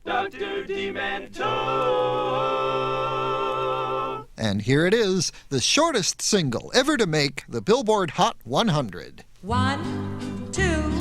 Dr. Demento. And here it is, the shortest single ever to make the Billboard Hot 100. 1, 2,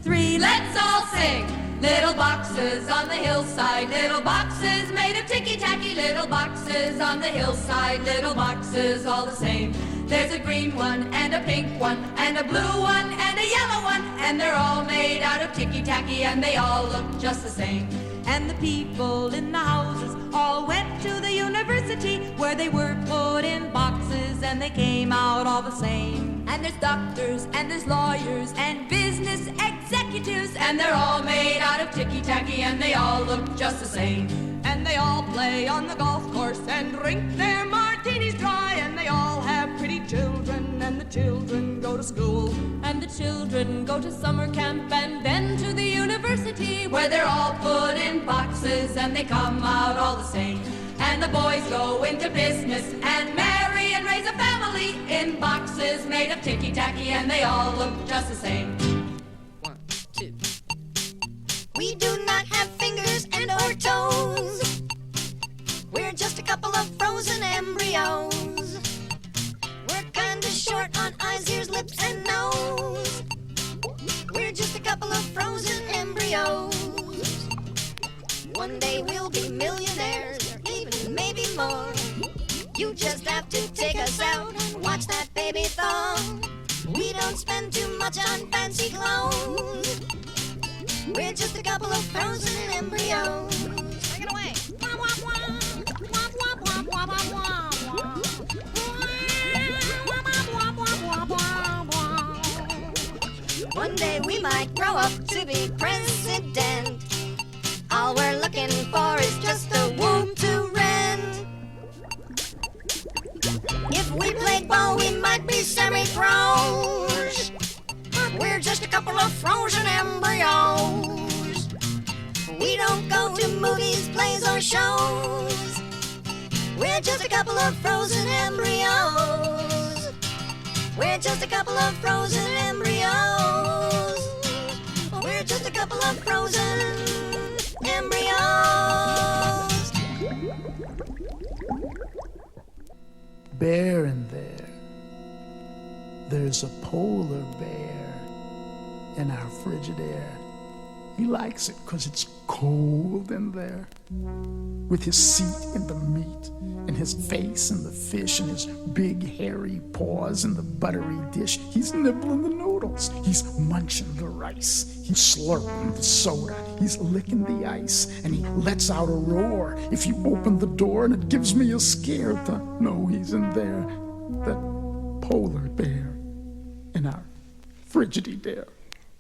3, let's all sing. Little boxes on the hillside, little boxes made of ticky-tacky, little boxes on the hillside, little boxes all the same. There's a green one and a pink one and a blue one and a yellow one, and they're all made out of ticky-tacky and they all look just the same. And the people in the houses all went to the university where they were put in boxes and they came out all the same. And there's doctors and there's lawyers and business executives, and they're all made out of ticky-tacky and they all look just the same. And they all play on the golf course and drink their martinis dry, and they all have pretty children, and the children go to school, and the children go to summer camp and then to the university where they're all put in boxes and they come out all the same. And the boys go into business and marry and raise a family in boxes made of ticky-tacky and they all look just the same. 1, 2. We do not have fingers and or toes. We're just a couple of frozen embryos. We're kinda short on eyes, ears, lips, and nose. We're just a couple of frozen embryos. One day we'll be millionaires, or even maybe more. You just have to take us out and watch that baby thaw. We don't spend too much on fancy clothes. We're just a couple of frozen embryos. Take it away. Wah, wah, wah. Wah, wah, wah, wah, wah, wah, wah. Wah, wah, wah, wah, wah, wah. One day we might grow up to be president. All we're looking for is just a womb to rent. If we played ball, we might be semi-pros. But we're just a couple of frozen embryos. We don't go to movies, plays, or shows. We're just a couple of frozen embryos. We're just a couple of frozen embryos. We're just a couple of frozen embryos. Bear in there. There's a polar bear in our Frigidaire. He likes it 'cause it's cold in there. With his seat in the meat, and his face in the fish, and his big hairy paws in the buttery dish, he's nibbling the noodles, he's munching the rice, he's slurping the soda, he's licking the ice, and he lets out a roar if you open the door, and it gives me a scare to know he's in there. That polar bear in our Frigidaire.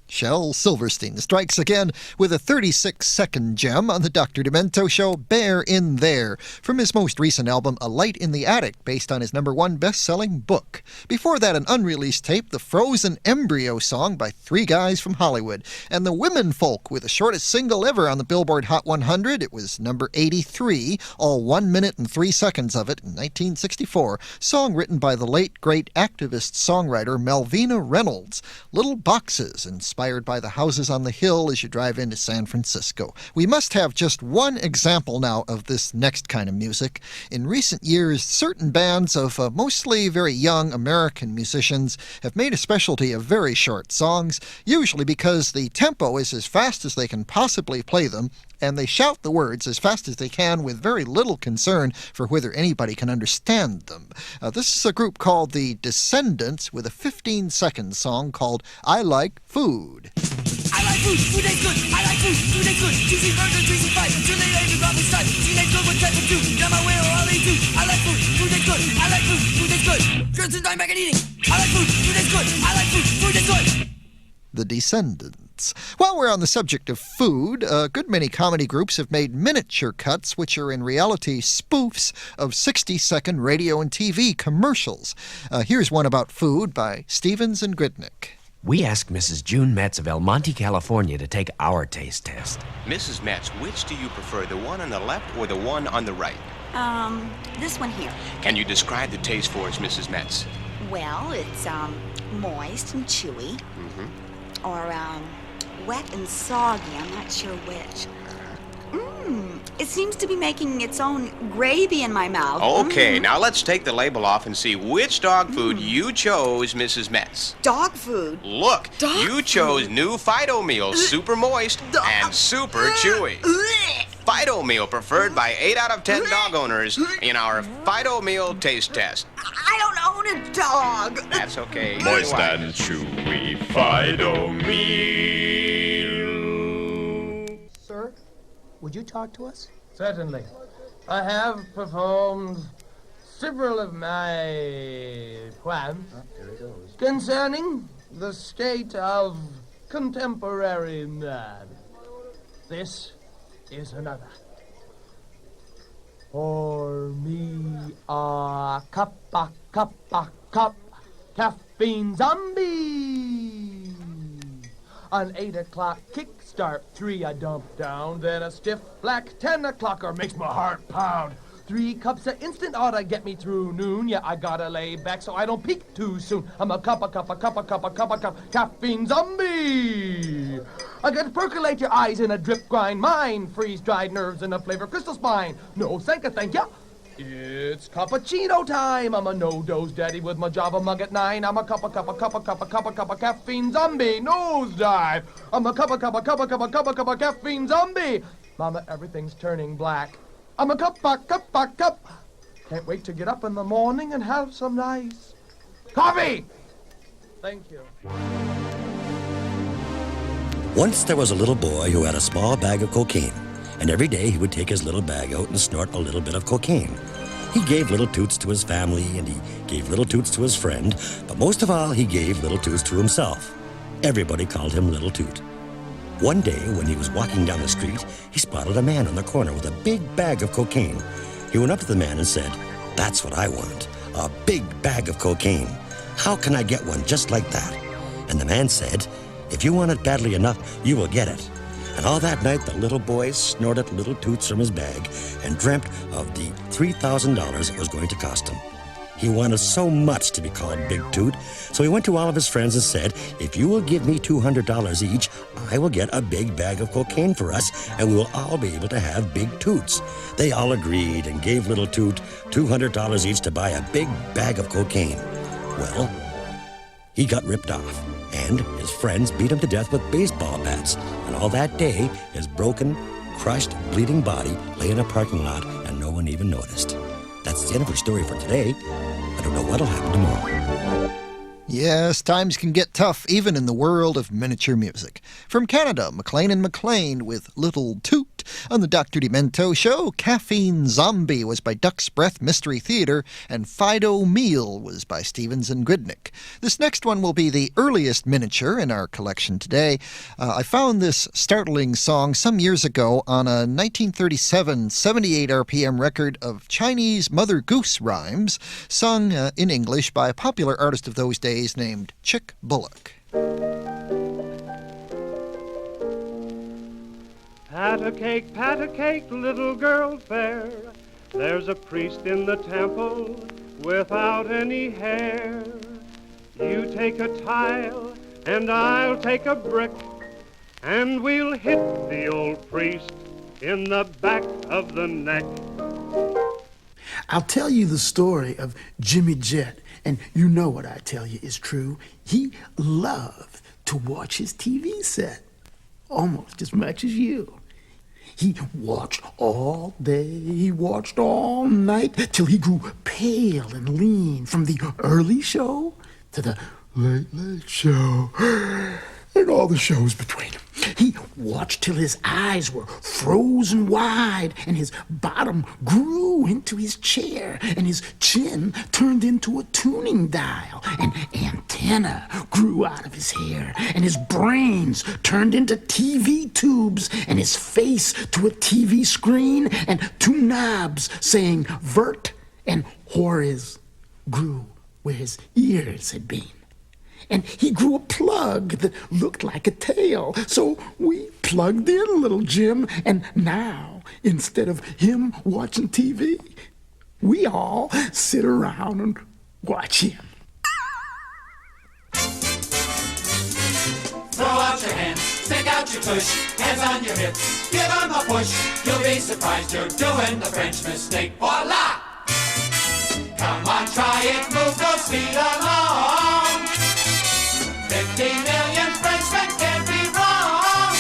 Shel Silverstein strikes again with a 36-second gem on the Dr. Demento Show, Bear in There, from his most recent album, A Light in the Attic, based on his #1 best-selling book. Before that, an unreleased tape, the Frozen Embryo song by three guys from Hollywood, and the Women Folk with the shortest single ever on the Billboard Hot 100. It was number 83, all 1 minute and 3 seconds of it in 1964, song written by the late, great activist songwriter Melvina Reynolds. Little Boxes, inspired by the houses on the hill as you drive into San Francisco. We must have just one example now of this next kind of music. In recent years, certain bands of mostly very young American musicians have made a specialty of very short songs, usually because the tempo is as fast as they can possibly play them, and they shout the words as fast as they can with very little concern for whether anybody can understand them. This is a group called the Descendants with a 15-second song called I Like Food. I like food, food is good. I like food, food is good. Juicy burger, juicy fries. Too late, I drop inside. Teenage girl, what type of do? Now my way or I'll eat you. I like food, food is good. I like food, food is good. Girls and I'm back and eating. I like food, food is good. I like food, food is good. The Descendants. While we're on the subject of food, a good many comedy groups have made miniature cuts, which are in reality spoofs of 60-second radio and TV commercials. Here's one about food by Stevens and Gridnick. We asked Mrs. June Metz of El Monte, California to take our taste test. Mrs. Metz, which do you prefer, the one on the left or the one on the right? This one here. Can you describe the taste for us, Mrs. Metz? Well, it's, moist and chewy. Mm-hmm. Or, wet and soggy. I'm not sure which. It seems to be making its own gravy in my mouth. Okay, now let's take the label off and see which dog food you chose, Mrs. Metz. Dog food? Look, Dog you chose new Fido meals, super moist and super chewy. Fido meal preferred by 8 out of 10 dog owners in our Fido meal taste test. I don't own a dog. That's okay. Moist and chewy Fido meal. Sir, would you talk to us? Certainly. I have performed several of my poems concerning the state of contemporary man. This is another. For me, a cup, caffeine zombie. An 8 o'clock kickstart, 3 I dump down, then a stiff black 10 o'clocker makes my heart pound. 3 cups of instant oughta get me through noon. Yeah, I gotta lay back so I don't peak too soon. I'm a cup, caffeine zombie. I gotta percolate your eyes in a drip grind mind, freeze-dried nerves in a flavor crystal spine. No, thank ya. It's cappuccino time. I'm a no-dose daddy with my Java mug at 9. I'm a cup of caffeine zombie. Nosedive. I'm a cup of caffeine zombie. Mama, everything's turning black. I'm a cup. Can't wait to get up in the morning and have some nice coffee. Thank you. Once there was a little boy who had a small bag of cocaine, and every day he would take his little bag out and snort a little bit of cocaine. He gave little toots to his family, and he gave little toots to his friend, but most of all, he gave little toots to himself. Everybody called him Little Toot. One day, when he was walking down the street, he spotted a man on the corner with a big bag of cocaine. He went up to the man and said, "That's what I want, a big bag of cocaine. How can I get one just like that?" And the man said, "If you want it badly enough, you will get it." And all that night, the little boy snorted little toots from his bag and dreamt of the $3,000 it was going to cost him. He wanted so much to be called Big Toot, so he went to all of his friends and said, "If you will give me $200 each, I will get a big bag of cocaine for us, and we will all be able to have big toots." They all agreed and gave Little Toot $200 each to buy a big bag of cocaine. Well, he got ripped off, and his friends beat him to death with baseball bats. And all that day, his broken, crushed, bleeding body lay in a parking lot, and no one even noticed. That's the end of our story for today. I don't know what'll happen tomorrow. Yes, times can get tough even in the world of miniature music. From Canada, McLean and McLean with Little Toot. On the Dr. Demento Show, Caffeine Zombie was by Duck's Breath Mystery Theater, and Fido Meal was by Stevens and Gridnick. This next one will be the earliest miniature in our collection today. I found this startling song some years ago on a 1937 78 RPM record of Chinese Mother Goose rhymes, sung in English by a popular artist of those days named Chick Bullock. Pat a cake, little girl fair. There's a priest in the temple without any hair. You take a tile and I'll take a brick, and we'll hit the old priest in the back of the neck. I'll tell you the story of Jimmy Jett, and you know what I tell you is true. He loved to watch his TV set, almost as much as you. He watched all day, he watched all night, till he grew pale and lean, from the early show to the late show, and all the shows between. He watched till his eyes were frozen wide, and his bottom grew into his chair, and his chin turned into a tuning dial, an antenna grew out of his hair, and his brains turned into TV tubes, and his face to a TV screen, and 2 knobs saying vert and horiz grew where his ears had been. And he grew a plug that looked like a tail. So we plugged in little Jim, and now, instead of him watching TV, we all sit around and watch him. Throw out your hands, stick out your tush, hands on your hips, give 'em a push. You'll be surprised you're doing the French mistake. Voila! Come on, try it, move those feet along. 50 million Frenchmen can't be wrong.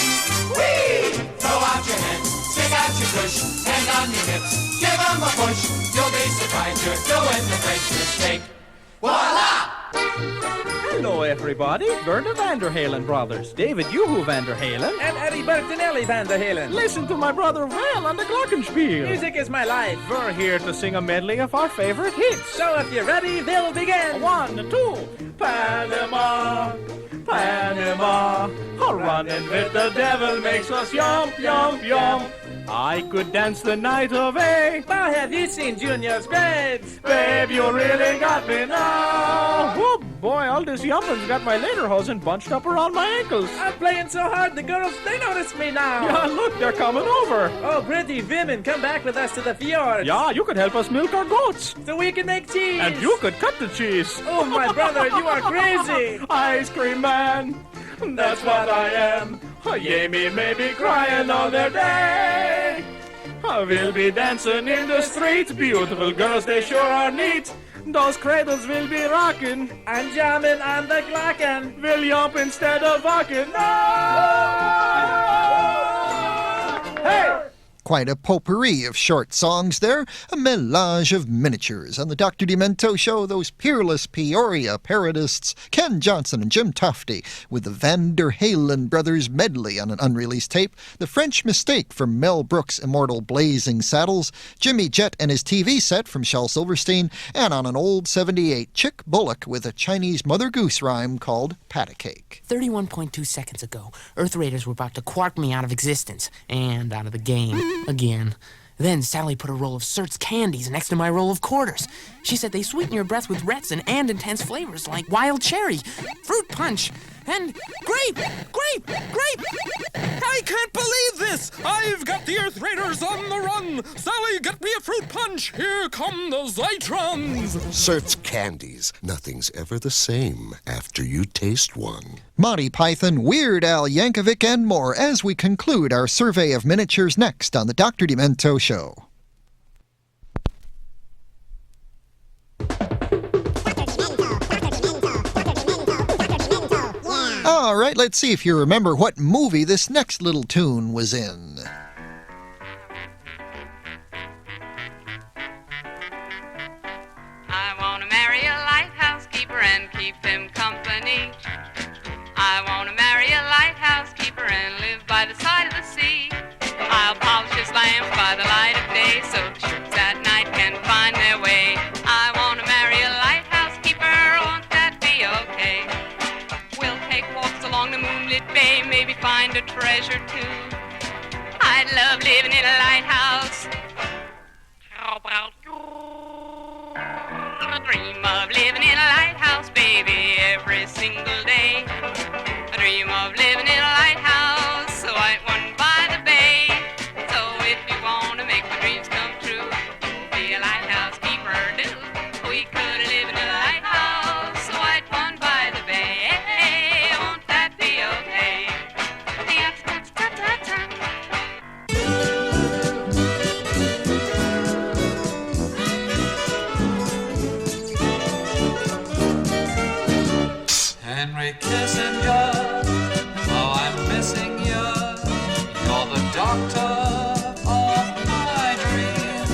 Whee! Throw out your hands, stick out your tush, hands on your hips, give 'em a push. You'll be surprised you're doing the French mistake. Voila! Hello, everybody. We're the Vanderhalen brothers. David Yoo-Hoo Vanderhalen. And Eddie Bertinelli Vanderhalen. Listen to my brother Val on the glockenspiel. Music is my life. We're here to sing a medley of our favorite hits. So if you're ready, we'll begin. 1, 2. Panama, Panama. Running with the devil makes us yump, yump, yump. I could dance the night away. But have you seen Junior's grades? Babe, you really got me now. Oh boy, all this yumping's got my lederhosen bunched up around my ankles. I'm playing so hard, the girls, they notice me now. Yeah, look, they're coming over. Oh, pretty women, come back with us to the fjord. Yeah, you could help us milk our goats. So we can make cheese. And you could cut the cheese. Oh, my brother, you are crazy. Ice cream man, that's what I am. Yea, me may be crying all their day. We'll be dancing in the streets. Beautiful girls, they sure are neat. Those cradles will be rocking. And jamming on the glocken. We'll yump instead of walking. No! Hey! Quite a potpourri of short songs there, a melange of miniatures. On the Dr. Demento show, those peerless Peoria parodists, Ken Johnson and Jim Tofty, with the Vanderhalen Brothers medley on an unreleased tape, The French Mistake from Mel Brooks' immortal Blazing Saddles, Jimmy Jett and his TV set from Shel Silverstein, and on an old 78, Chick Bullock with a Chinese Mother Goose rhyme called Pat a Cake. 31.2 seconds ago, Earth Raiders were about to quark me out of existence and out of the game. Again. Then Sally put a roll of Cert's candies next to my roll of quarters. She said they sweeten your breath with retin and intense flavors like wild cherry, fruit punch, and grape! I can't believe this! I've got the Earth Raiders on the run! Sally, get me a fruit punch! Here come the Zytrons! Cert's candies. Nothing's ever the same after you taste one. Monty Python, Weird Al Yankovic, and more as we conclude our survey of miniatures next on the Dr. Demento Show. All right, let's see if you remember what movie this next little tune was in. I want to marry a lighthouse keeper and keep him company. I want to marry a lighthouse keeper and live by the side of the sea. I'll polish his lamps by the light of day so ships at night can find their way. I want to marry a lighthouse keeper, won't that be okay? We'll take walks along the moonlit bay, maybe find a treasure too. I'd love living in a lighthouse. I dream of living in a lighthouse, baby, every single day. I dream of living in a lighthouse, a white one by the bay. So if you want to make my dreams come true, be a lighthouse keeper, do. We could live in a lighthouse, a white one by the bay. Hey, won't that be okay? Henry Kissinger, oh, I'm missing you. You're the doctor of my dreams.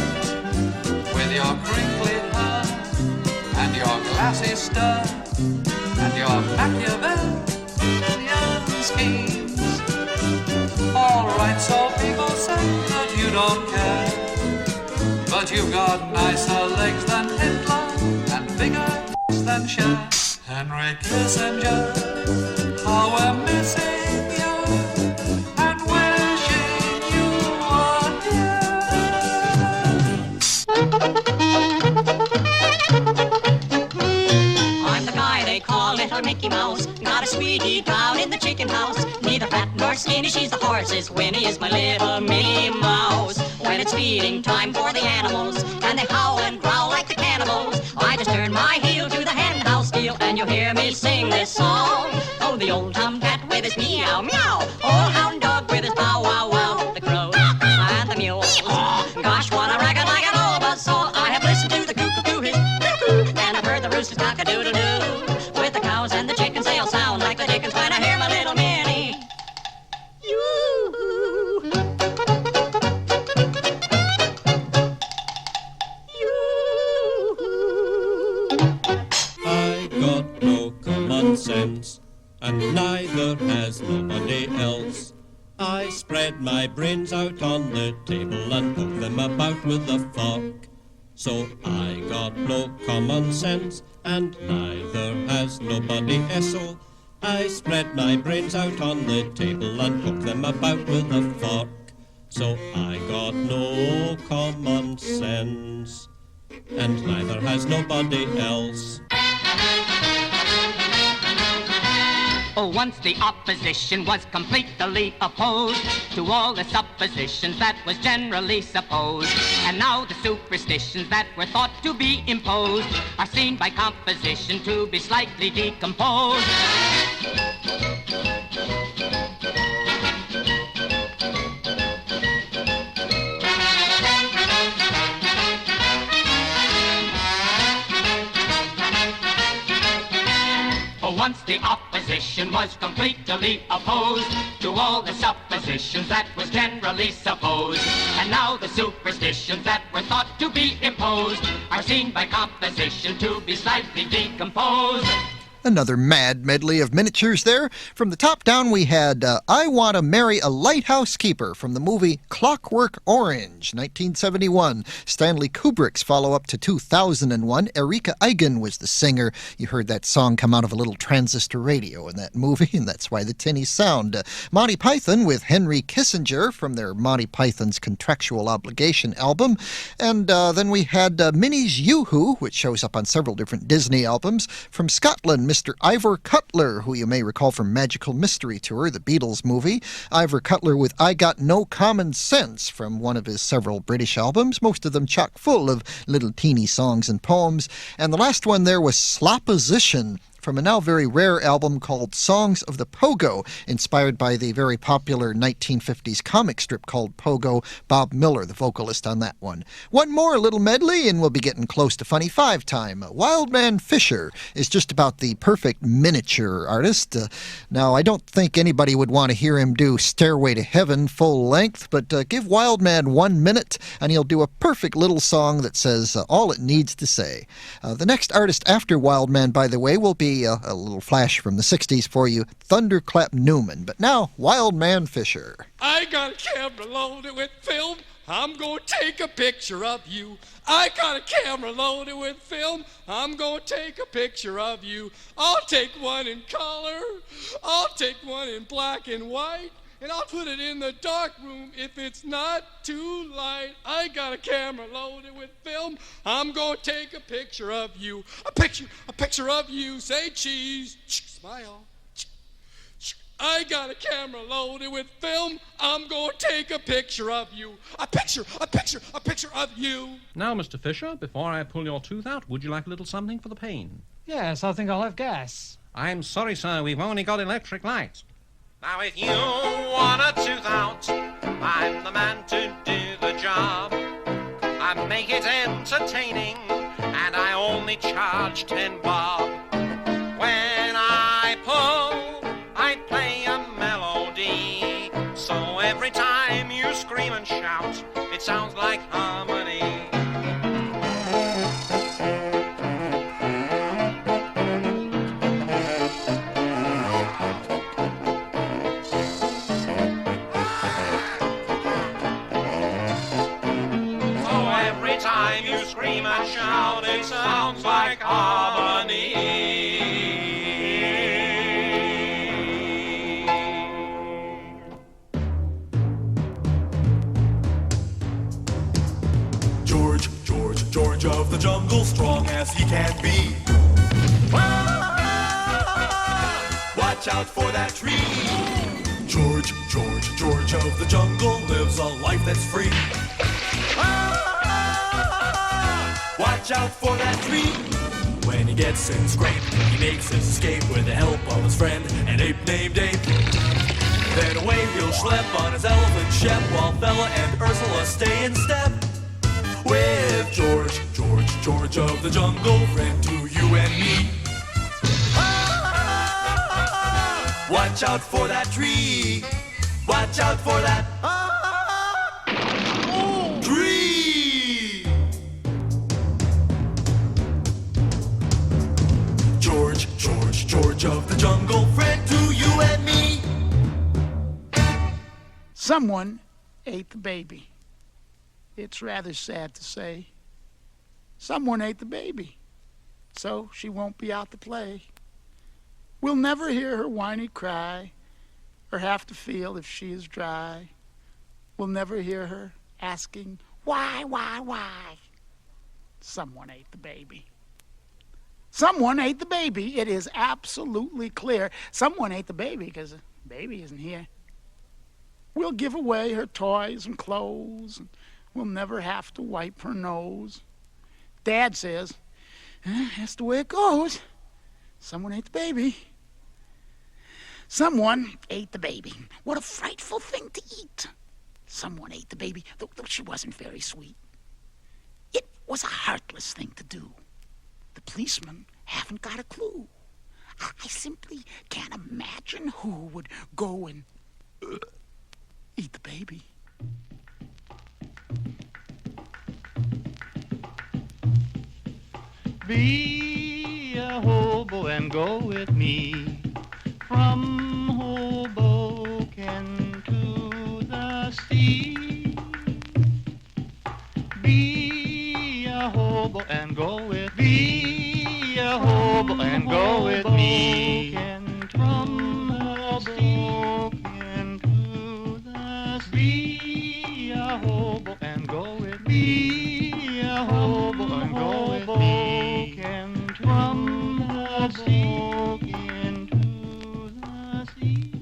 With your crinkly hair and your glassy stare and your Machiavellian schemes. All right, so people say that you don't care, but you've got nicer legs than Hitler and bigger than Cher. Henry Kissinger, how we're missing you and wishing you were here. I'm the guy they call Little Mickey Mouse. Got a sweetie down in the chicken house. Neither fat nor skinny, she's the horse's Winnie is my little Minnie Mouse. When it's feeding time for the animals and they howl and growl like the cannibals, I just turn my heel to the hen house deal and you'll hear me sing this song. Oh, the old tomcat with his meow meow, old hound else. I spread my brains out on the table and poke them about with a fork. So I got no common sense, and neither has nobody else. So I spread my brains out on the table and poke them about with a fork. So I got no common sense, and neither has nobody else. Oh, once the opposition was completely opposed to all the suppositions that was generally supposed. And now the superstitions that were thought to be imposed are seen by composition to be slightly decomposed. Once the opposition was completely opposed to all the suppositions that was generally supposed. And now the superstitions that were thought to be imposed are seen by composition to be slightly decomposed. Another mad medley of miniatures there. From the top down, we had I Want to Marry a Lighthouse Keeper from the movie Clockwork Orange, 1971. Stanley Kubrick's follow-up to 2001. Erika Eigen was the singer. You heard that song come out of a little transistor radio in that movie, and that's why the tinny sound. Monty Python with Henry Kissinger from their Monty Python's Contractual Obligation album. And then we had Minnie's Yoo-Hoo, which shows up on several different Disney albums. From Scotland, Mr. Ivor Cutler, who you may recall from Magical Mystery Tour, the Beatles movie. Ivor Cutler with I Got No Common Sense from one of his several British albums, most of them chock full of little teeny songs and poems. And the last one there was Slopposition from a now very rare album called Songs of the Pogo, inspired by the very popular 1950s comic strip called Pogo. Bob Miller, the vocalist on that one. One more little medley, and we'll be getting close to Funny Five time. Wildman Fisher is just about the perfect miniature artist. Now, I don't think anybody would want to hear him do Stairway to Heaven full length, but give Wildman 1 minute, and he'll do a perfect little song that says all it needs to say. The next artist after Wildman, by the way, will be a little flash from the 60s for you, Thunderclap Newman. But now, Wildman Fisher. I got a camera loaded with film. I'm gonna take a picture of you. I got a camera loaded with film. I'm gonna take a picture of you. I'll take one in color. I'll take one in black and white. And I'll put it in the dark room if it's not too light. I got a camera loaded with film. I'm gonna take a picture of you. A picture of you. Say cheese. Smile. I got a camera loaded with film. I'm gonna take a picture of you. A picture of you. Now, Mr. Fisher, before I pull your tooth out, would you like a little something for the pain? Yes, I think I'll have gas. I'm sorry, sir, we've only got electric lights. Now if you want a tooth out, I'm the man to do the job. I make it entertaining, and I only charge 10 bob. When I pull, I play a melody, so every time you scream and shout, it sounds like harmony. Scream and shout, it sounds like harmony. George of the jungle, strong as he can be. Watch out for that tree. George of the jungle lives a life that's free. Watch out for that tree. When he gets in scrape, he makes his escape with the help of his friend, an ape named Ape. Then away he'll schlep on his elephant shep, while Bella and Ursula stay in step. With George of the jungle, friend to you and me. Watch out for that tree. Watch out for that tree. George of the jungle, friend to you and me. Someone ate the baby. It's rather sad to say. Someone ate the baby, so she won't be out to play. We'll never hear her whiny cry or have to feel if she is dry. We'll never hear her asking, why? Someone ate the baby. Someone ate the baby. It is absolutely clear. Someone ate the baby because the baby isn't here. We'll give away her toys and clothes, and we'll never have to wipe her nose. Dad says, that's the way it goes. Someone ate the baby. Someone ate the baby. What a frightful thing to eat. Someone ate the baby, though she wasn't very sweet. It was a heartless thing to do. The policemen haven't got a clue. I simply can't imagine who would go and eat the baby. Be a hobo and go with me from Hoboken to the sea. Be a hobo and go with me. Be a hobo and go with me from Hoboken to the sea. Be a hobo and go with me. Be a hobo and go with me from Hoboken to the sea.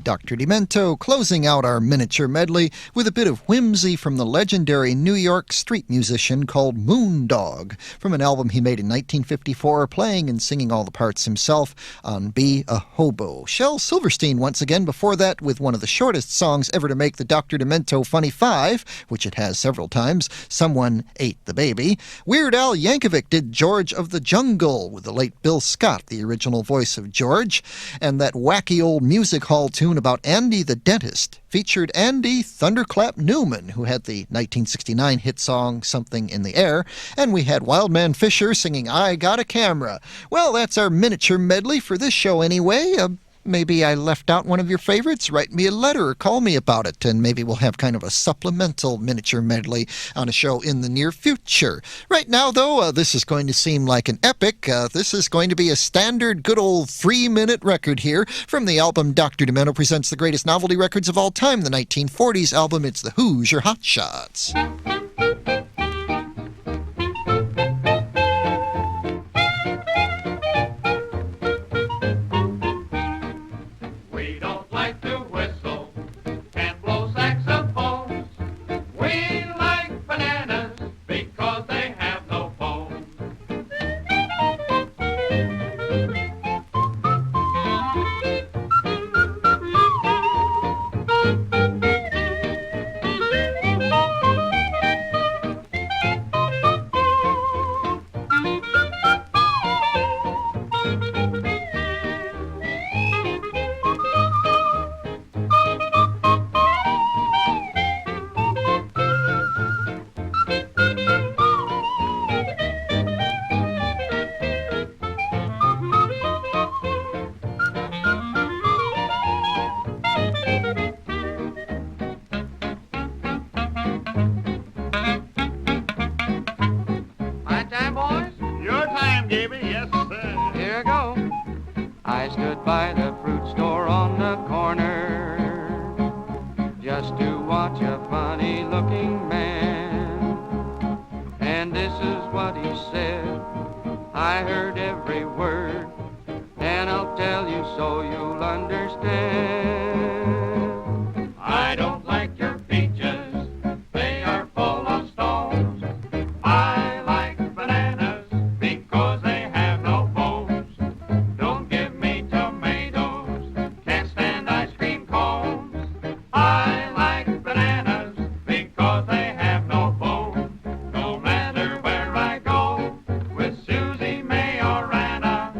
Dr. Demento closing out our miniature medley with a bit of whimsy from the legendary New York street musician called Moondog from an album he made in 1954, playing and singing all the parts himself on Be a Hobo. Shel Silverstein once again before that with one of the shortest songs ever to make the Dr. Demento Funny Five, which it has several times, Someone Ate the Baby. Weird Al Yankovic did George of the Jungle with the late Bill Scott, the original voice of George, and that wacky old music hall tune about Andy the Dentist featured Andy Thunderclap Newman, who had the 1969 hit song Something in the Air, and we had Wildman Fisher singing I Got a Camera. Well, that's our miniature medley for this show anyway. Maybe I left out one of your favorites. Write me a letter or call me about it, and maybe we'll have kind of a supplemental miniature medley on a show in the near future. Right now, though, this is going to seem like an epic. This is going to be a standard good old 3-minute record here from the album Dr. Demento Presents the Greatest Novelty Records of All Time, the 1940s album. It's the Hoosier Hot Shots. By the fruit store on the corner, just to watch a funny looking man. And this is what he said, I heard every word, and I'll tell you so you'll understand. I don't like your peaches, they are full of stones. I like bananas because they have no bones. Don't give me tomatoes, can't stand ice cream cones. I like bananas because they have no bones. No matter where I go, with Susie, May, or Anna,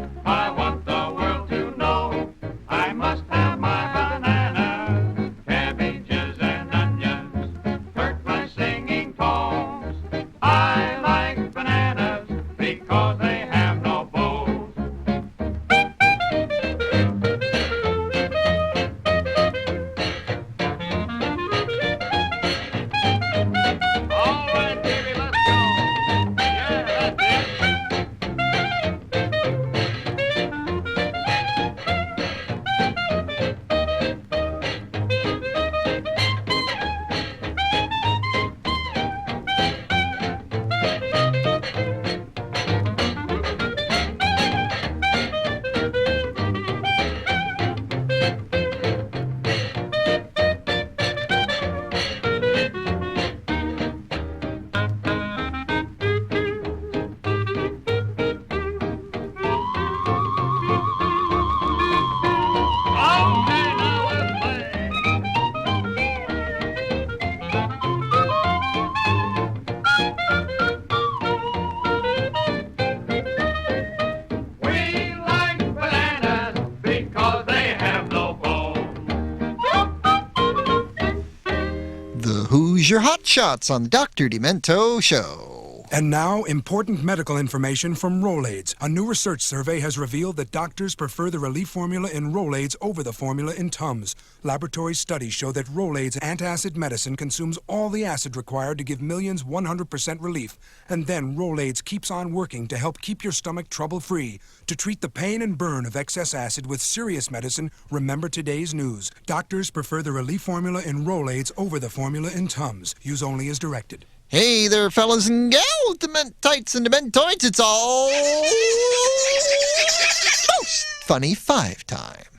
Use your hot shots on the Dr. Demento Show. And now, important medical information from Rolaids. A new research survey has revealed that doctors prefer the relief formula in Rolaids over the formula in Tums. Laboratory studies show that Rolaids antacid medicine consumes all the acid required to give millions 100% relief. And then Rolaids keeps on working to help keep your stomach trouble-free. To treat the pain and burn of excess acid with serious medicine, remember today's news. Doctors prefer the relief formula in Rolaids over the formula in Tums. Use only as directed. Hey there, fellas and gals, Dementites and Dementoids, it's all most funny 5 time.